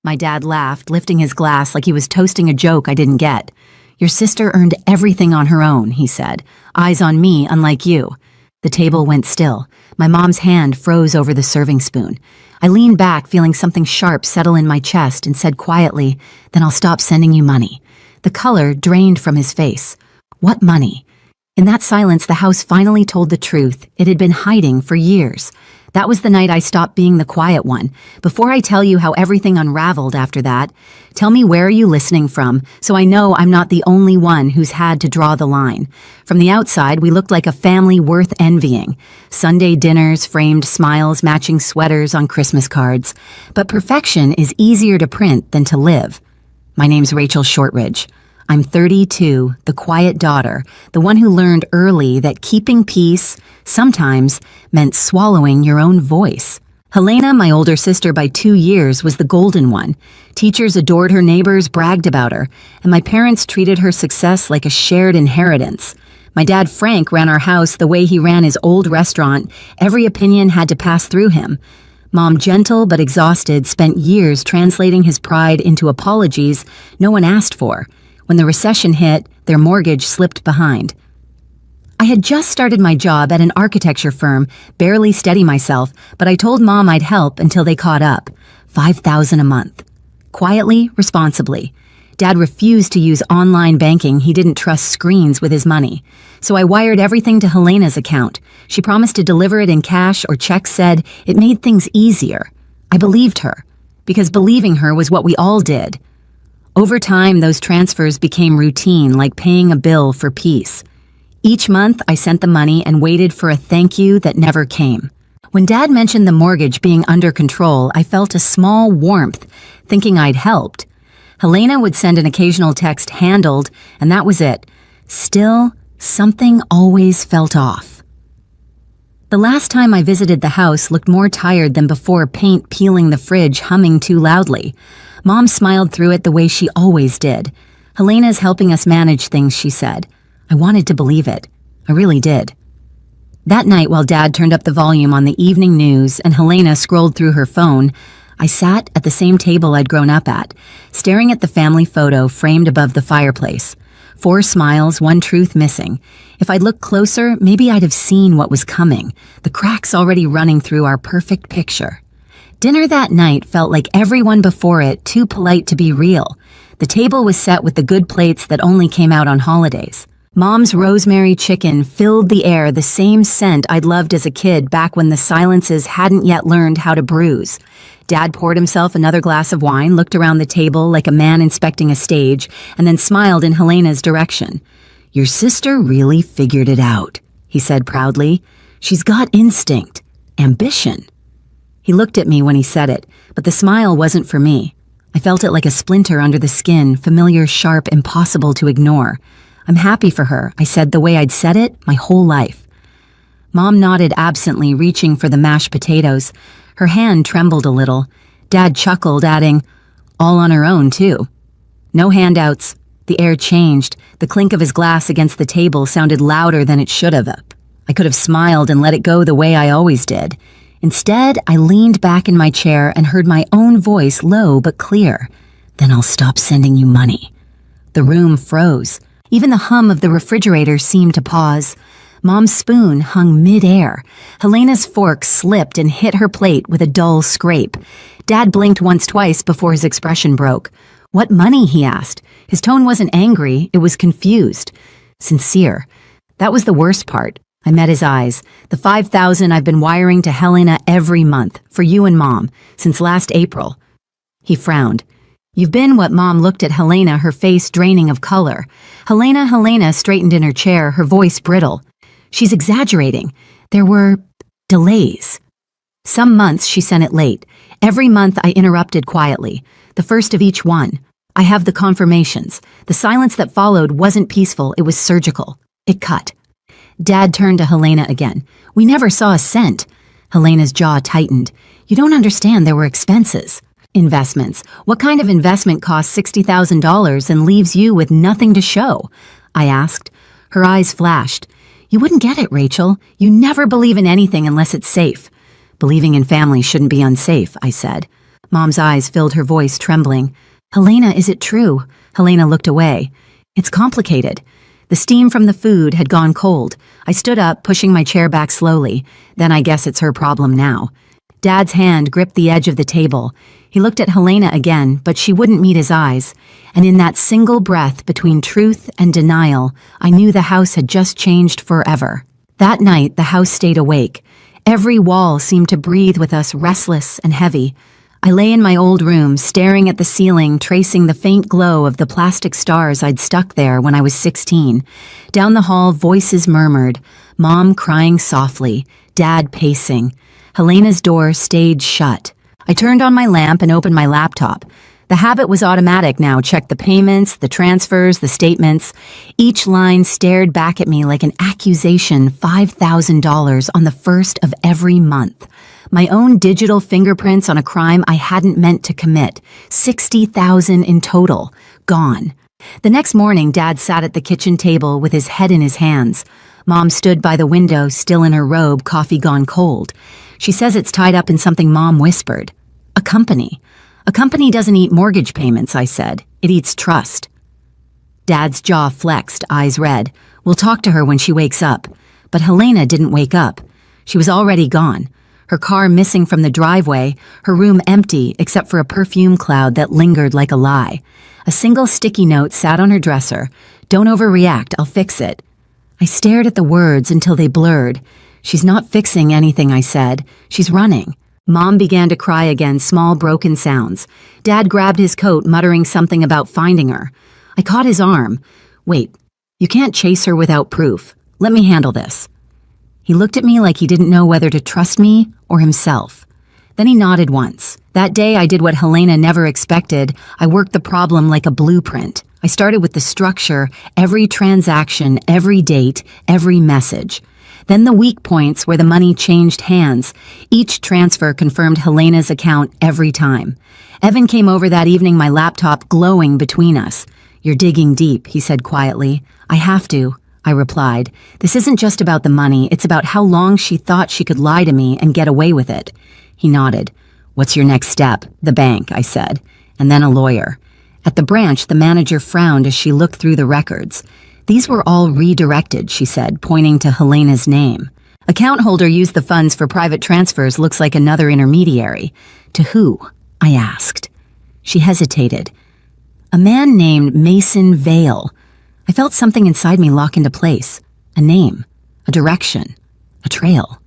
My dad laughed, lifting his glass like he was toasting a joke I didn't get. Your sister earned everything on her own, he said. Eyes on me, unlike you. The table went still. My mom's hand froze over the serving spoon. I leaned back, feeling something sharp settle in my chest, and said quietly, "Then I'll stop sending you money." The color drained from his face. What money? In that silence, the house finally told the truth it had been hiding for years. That was the night I stopped being the quiet one. Before I tell you how everything unraveled after that, tell me, where are you listening from, so I know I'm not the only one who's had to draw the line. From the outside, we looked like a family worth envying. Sunday dinners, framed smiles, matching sweaters on Christmas cards. But perfection is easier to print than to live. My name's Rachel Shortridge. I'm 32, the quiet daughter, the one who learned early that keeping peace sometimes meant swallowing your own voice. Helena, my older sister by 2 years, was the golden one. Teachers adored her, neighbors bragged about her, and my parents treated her success like a shared inheritance. My dad, Frank, ran our house the way he ran his old restaurant. Every opinion had to pass through him. Mom, gentle but exhausted, spent years translating his pride into apologies no one asked for. When the recession hit, their mortgage slipped behind. I had just started my job at an architecture firm, barely steady myself, but I told Mom I'd help until they caught up. $5,000 a month. Quietly, responsibly. Dad refused to use online banking. He didn't trust screens with his money. So I wired everything to Helena's account. She promised to deliver it in cash, or checks said it made things easier. I believed her, because believing her was what we all did. Over time, those transfers became routine, like paying a bill for peace. Each month, I sent the money and waited for a thank you that never came. When Dad mentioned the mortgage being under control, I felt a small warmth, thinking I'd helped. Helena would send an occasional text, "handled," and that was it. Still, something always felt off. The last time I visited the house looked more tired than before, paint peeling the fridge, humming too loudly. Mom smiled through it the way she always did. "Helena's helping us manage things," she said. I wanted to believe it. I really did. That night, while Dad turned up the volume on the evening news and Helena scrolled through her phone, I sat at the same table I'd grown up at, staring at the family photo framed above the fireplace. 4 smiles, 1 truth missing. If I'd looked closer, maybe I'd have seen what was coming, the cracks already running through our perfect picture. Dinner that night felt like everyone before it, too polite to be real. The table was set with the good plates that only came out on holidays. Mom's rosemary chicken filled the air, the same scent I'd loved as a kid back when the silences hadn't yet learned how to bruise. Dad poured himself another glass of wine, looked around the table like a man inspecting a stage, and then smiled in Helena's direction. "Your sister really figured it out," he said proudly. "She's got instinct, ambition." He looked at me when he said it, but the smile wasn't for me. I felt it like a splinter under the skin, familiar, sharp, impossible to ignore. "I'm happy for her," I said the way I'd said it my whole life. Mom nodded absently, reaching for the mashed potatoes. Her hand trembled a little. Dad chuckled, adding, "All on her own, too." No handouts. The air changed. The clink of his glass against the table sounded louder than it should have. I could have smiled and let it go the way I always did. Instead, I leaned back in my chair and heard my own voice, low but clear. "Then I'll stop sending you money." The room froze. Even the hum of the refrigerator seemed to pause. Mom's spoon hung mid-air. Helena's fork slipped and hit her plate with a dull scrape. Dad blinked once-twice before his expression broke. "What money?" he asked. His tone wasn't angry, it was confused. Sincere. That was the worst part. I met his eyes. "The $5,000 I've been wiring to Helena every month, for you and Mom, since last April." He frowned. "You've been what?" Mom looked at Helena, her face draining of color. Helena straightened in her chair, her voice brittle. "She's exaggerating. There were delays." Some months she sent it late. Every month I interrupted quietly. The first of each one. I have the confirmations. The silence that followed wasn't peaceful, it was surgical. It cut. Dad turned to Helena again. "We never saw a cent." Helena's jaw tightened. "You don't understand, there were expenses." "Investments. What kind of investment costs $60,000 and leaves you with nothing to show?" I asked. Her eyes flashed. "You wouldn't get it, Rachel. You never believe in anything unless it's safe." "Believing in family shouldn't be unsafe," I said. Mom's eyes filled her voice, trembling. Helena, is it true? Helena looked away. It's complicated. The steam from the food had gone cold. I stood up, pushing my chair back slowly. Then I guess it's her problem now. Dad's hand gripped the edge of the table. He looked at Helena again, but she wouldn't meet his eyes. And in that single breath between truth and denial, I knew the house had just changed forever. That night, the house stayed awake. Every wall seemed to breathe with us, restless and heavy. I lay in my old room, staring at the ceiling, tracing the faint glow of the plastic stars I'd stuck there when I was 16. Down the hall, voices murmured, Mom crying softly, Dad pacing. Helena's door stayed shut. I turned on my lamp and opened my laptop. The habit was automatic now. Check the payments, the transfers, the statements. Each line stared back at me like an accusation, $5,000 on the first of every month. My own digital fingerprints on a crime I hadn't meant to commit. $60,000 in total. Gone. The next morning, Dad sat at the kitchen table with his head in his hands. Mom stood by the window, still in her robe, coffee gone cold. She says it's tied up in something Mom whispered. A company. A company doesn't eat mortgage payments, I said. It eats trust. Dad's jaw flexed, eyes red. We'll talk to her when she wakes up. But Helena didn't wake up. She was already gone. Her car missing from the driveway, her room empty except for a perfume cloud that lingered like a lie. A single sticky note sat on her dresser. Don't overreact, I'll fix it. I stared at the words until they blurred. She's not fixing anything, I said. She's running. Mom began to cry again, small broken sounds. Dad grabbed his coat, muttering something about finding her. I caught his arm. Wait, you can't chase her without proof. Let me handle this. He looked at me like he didn't know whether to trust me or himself. Then he nodded once. That day I did what Helena never expected. I worked the problem like a blueprint. I started with the structure, every transaction, every date, every message. Then the weak points where the money changed hands. Each transfer confirmed Helena's account every time. Evan came over that evening, my laptop glowing between us. You're digging deep, he said quietly. I have to, I replied. This isn't just about the money, it's about how long she thought she could lie to me and get away with it. He nodded. What's your next step? The bank, I said. And then a lawyer. At the branch, the manager frowned as she looked through the records. These were all redirected, she said, pointing to Helena's name. Account holder used the funds for private transfers, looks like another intermediary. To who? I asked. She hesitated. A man named Mason Vale. I felt something inside me lock into place. A name. A direction. A trail.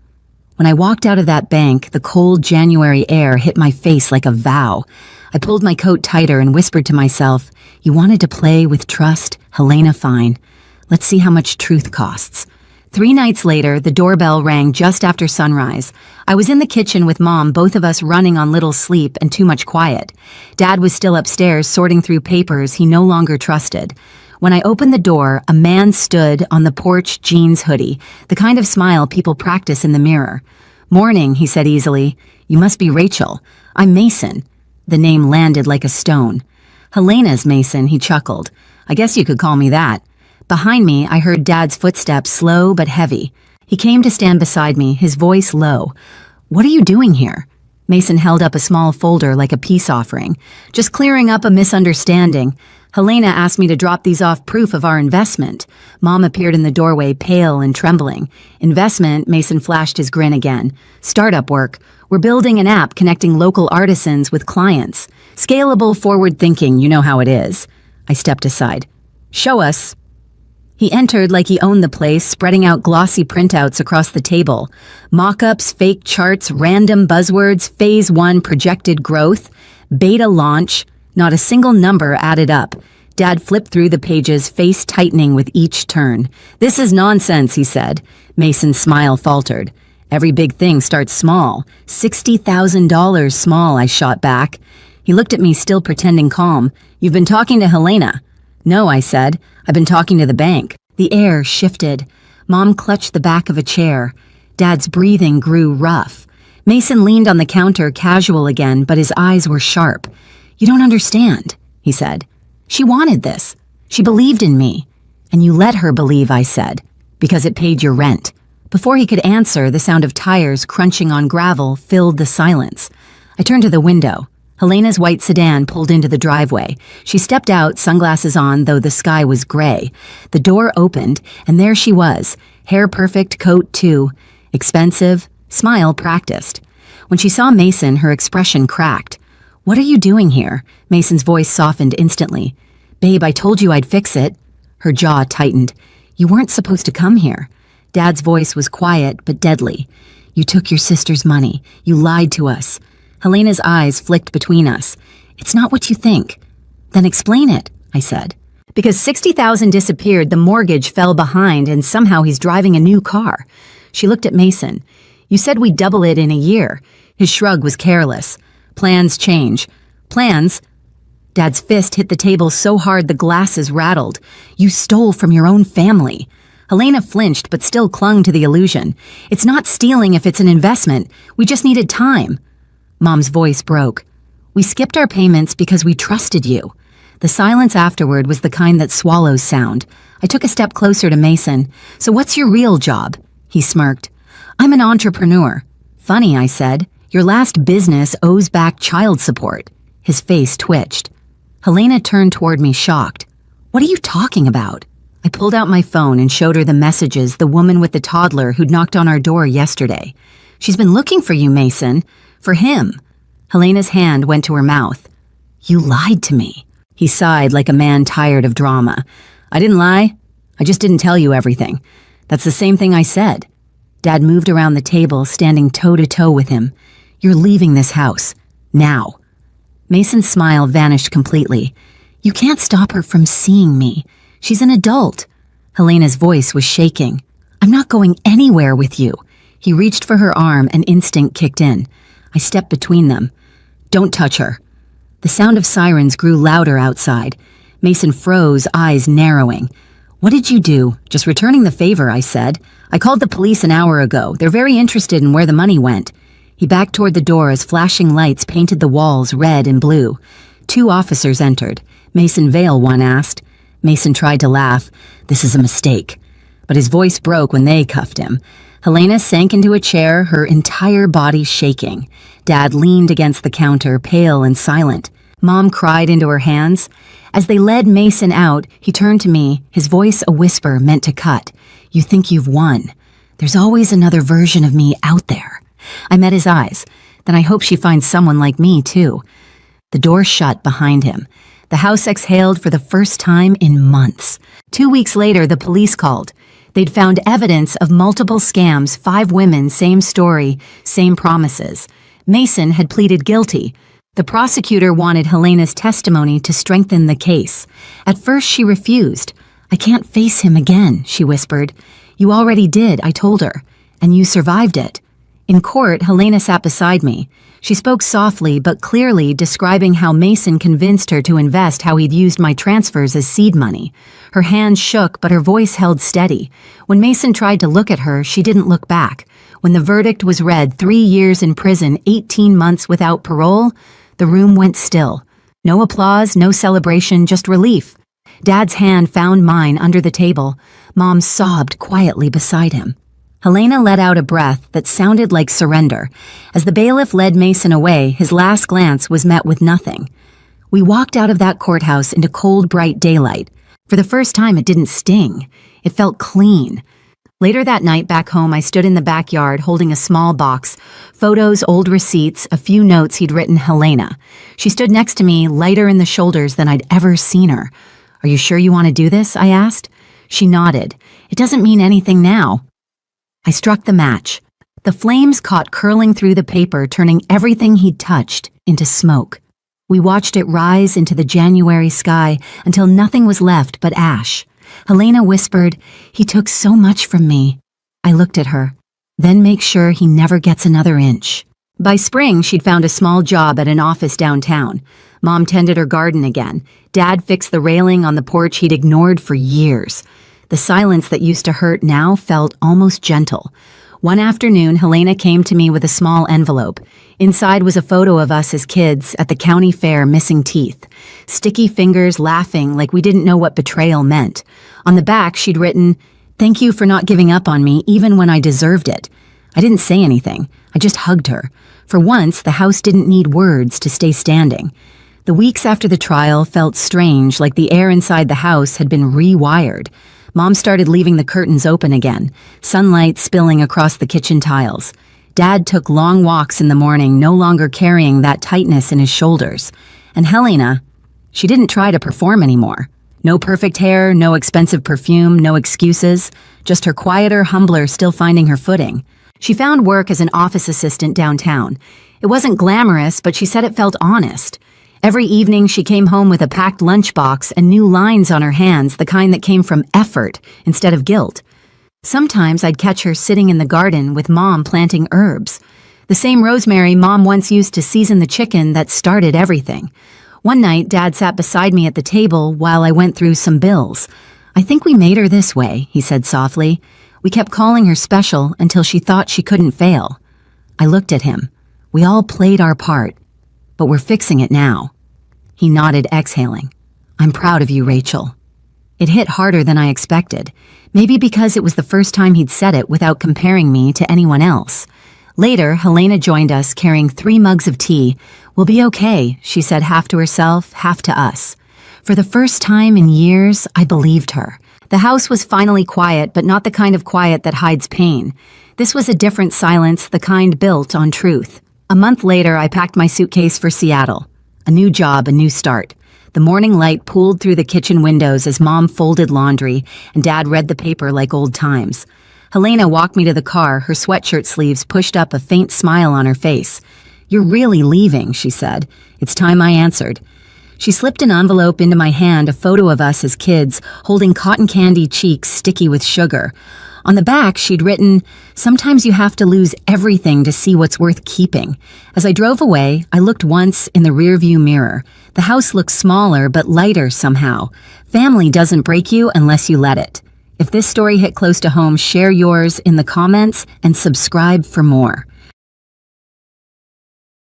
When I walked out of that bank, the cold January air hit my face like a vow. I pulled my coat tighter and whispered to myself, you wanted to play with trust, Helena, fine. Let's see how much truth costs. 3 nights later, the doorbell rang just after sunrise. I was in the kitchen with Mom, both of us running on little sleep and too much quiet. Dad was still upstairs sorting through papers he no longer trusted. When I opened the door, a man stood on the porch, jeans hoodie, the kind of smile people practice in the mirror. Morning, he said easily. You must be Rachel. I'm Mason. The name landed like a stone. Helena's Mason, he chuckled. I guess you could call me that. Behind me, I heard Dad's footsteps, slow but heavy. He came to stand beside me, his voice low. What are you doing here? Mason held up a small folder like a peace offering. Just clearing up a misunderstanding. Helena asked me to drop these off, proof of our investment. Mom appeared in the doorway, pale and trembling. Investment, Mason flashed his grin again. Startup work. We're building an app connecting local artisans with clients. Scalable, forward thinking, you know how it is. I stepped aside. Show us. He entered like he owned the place, spreading out glossy printouts across the table. Mock-ups, fake charts, random buzzwords, phase 1 projected growth, beta launch. Not a single number added up. Dad flipped through the pages, face tightening with each turn. This is nonsense, he said. Mason's smile faltered. Every big thing starts small. $60,000 small, I shot back. He looked at me, still pretending calm. You've been talking to Helena. No, I said. I've been talking to the bank. The air shifted. Mom clutched the back of a chair. Dad's breathing grew rough. Mason leaned on the counter, casual again, but his eyes were sharp. You don't understand, he said. She wanted this. She believed in me. And you let her believe, I said, because it paid your rent. Before he could answer, the sound of tires crunching on gravel filled the silence. I turned to the window. Helena's white sedan pulled into the driveway. She stepped out, sunglasses on, though the sky was gray. The door opened, and there she was, hair perfect, coat too. Expensive, smile practiced. When she saw Mason, her expression cracked. "What are you doing here?" Mason's voice softened instantly. "Babe, I told you I'd fix it." Her jaw tightened. "You weren't supposed to come here." Dad's voice was quiet but deadly. "You took your sister's money. You lied to us." Helena's eyes flicked between us. "It's not what you think." "Then explain it," I said. "Because 60,000 disappeared, the mortgage fell behind, and somehow he's driving a new car." She looked at Mason. "You said we'd double it in a year." His shrug was careless. "Plans change." "Plans?" Dad's fist hit the table so hard the glasses rattled. "You stole from your own family." Helena flinched but still clung to the illusion. "It's not stealing if it's an investment. We just needed time." Mom's voice broke. "We skipped our payments because we trusted you." The silence afterward was the kind that swallows sound. I took a step closer to Mason. "So what's your real job?" He smirked. "I'm an entrepreneur." "Funny," I said. "Your last business owes back child support." His face twitched. Helena turned toward me, shocked. "What are you talking about?" I pulled out my phone and showed her the messages the woman with the toddler who'd knocked on our door yesterday. "She's been looking for you, Mason. For him." Helena's hand went to her mouth. "You lied to me." He sighed like a man tired of drama. "I didn't lie. I just didn't tell you everything. That's the same thing I said." Dad moved around the table, standing toe-to-toe with him. "You're leaving this house. Now." Mason's smile vanished completely. "You can't stop her from seeing me. She's an adult." Helena's voice was shaking. "I'm not going anywhere with you." He reached for her arm and instinct kicked in. I stepped between them. "Don't touch her." The sound of sirens grew louder outside. Mason froze, eyes narrowing. "What did you do?" "Just returning the favor," I said. "I called the police an hour ago. They're very interested in where the money went." He backed toward the door as flashing lights painted the walls red and blue. 2 officers entered. "Mason Vale," one asked. Mason tried to laugh. "This is a mistake." But his voice broke when they cuffed him. Helena sank into a chair, her entire body shaking. Dad leaned against the counter, pale and silent. Mom cried into her hands. As they led Mason out, he turned to me, his voice a whisper meant to cut. "You think you've won. There's always another version of me out there." I met his eyes. "Then I hope she finds someone like me, too." The door shut behind him. The house exhaled for the first time in months. 2 weeks later, the police called. They'd found evidence of multiple scams, 5 women, same story, same promises. Mason had pleaded guilty. The prosecutor wanted Helena's testimony to strengthen the case. At first, she refused. "I can't face him again," she whispered. "You already did," I told her. "And you survived it." In court, Helena sat beside me. She spoke softly but clearly, describing how Mason convinced her to invest how he'd used my transfers as seed money. Her hands shook, but her voice held steady. When Mason tried to look at her, she didn't look back. When the verdict was read, 3 years in prison, 18 months without parole, the room went still. No applause, no celebration, just relief. Dad's hand found mine under the table. Mom sobbed quietly beside him. Helena let out a breath that sounded like surrender. As the bailiff led Mason away, his last glance was met with nothing. We walked out of that courthouse into cold, bright daylight. For the first time, it didn't sting. It felt clean. Later that night back home, I stood in the backyard holding a small box, photos, old receipts, a few notes he'd written Helena. She stood next to me, lighter in the shoulders than I'd ever seen her. "Are you sure you want to do this?" I asked. She nodded. "It doesn't mean anything now." I struck the match. The flames caught curling through the paper, turning everything he'd touched into smoke. We watched it rise into the January sky until nothing was left but ash. Helena whispered, "He took so much from me." I looked at her. "Then make sure he never gets another inch." By spring, she'd found a small job at an office downtown. Mom tended her garden again. Dad fixed the railing on the porch he'd ignored for years. The silence that used to hurt now felt almost gentle. One afternoon, Helena came to me with a small envelope. Inside was a photo of us as kids at the county fair missing teeth. Sticky fingers laughing like we didn't know what betrayal meant. On the back, she'd written, "Thank you for not giving up on me even when I deserved it." I didn't say anything. I just hugged her. For once, the house didn't need words to stay standing. The weeks after the trial felt strange, like the air inside the house had been rewired. Mom started leaving the curtains open again, sunlight spilling across the kitchen tiles. Dad took long walks in the morning, no longer carrying that tightness in his shoulders. And Helena, she didn't try to perform anymore. No perfect hair, no expensive perfume, no excuses. Just her quieter, humbler, still finding her footing. She found work as an office assistant downtown. It wasn't glamorous, but she said it felt honest. Every evening she came home with a packed lunchbox and new lines on her hands, the kind that came from effort instead of guilt. Sometimes I'd catch her sitting in the garden with Mom planting herbs. The same rosemary Mom once used to season the chicken that started everything. One night, Dad sat beside me at the table while I went through some bills. "I think we made her this way," he said softly. "We kept calling her special until she thought she couldn't fail." I looked at him. "We all played our part, but we're fixing it now." He nodded, exhaling. "I'm proud of you, Rachel." It hit harder than I expected, maybe because it was the first time he'd said it without comparing me to anyone else. Later, Helena joined us carrying 3 mugs of tea. "We'll be okay," she said, half to herself, half to us. For the first time in years, I believed her. The house was finally quiet, but not the kind of quiet that hides pain. This was a different silence, the kind built on truth. A month later, I packed my suitcase for Seattle. A new job, a new start. The morning light pooled through the kitchen windows as Mom folded laundry, and Dad read the paper like old times. Helena walked me to the car, her sweatshirt sleeves pushed up, a faint smile on her face. "You're really leaving," she said. "It's time I answered." She slipped an envelope into my hand, a photo of us as kids, holding cotton candy cheeks sticky with sugar. On the back, she'd written, "Sometimes you have to lose everything to see what's worth keeping." As I drove away, I looked once in the rearview mirror. The house looked smaller, but lighter somehow. Family doesn't break you unless you let it. If this story hit close to home, share yours in the comments and subscribe for more.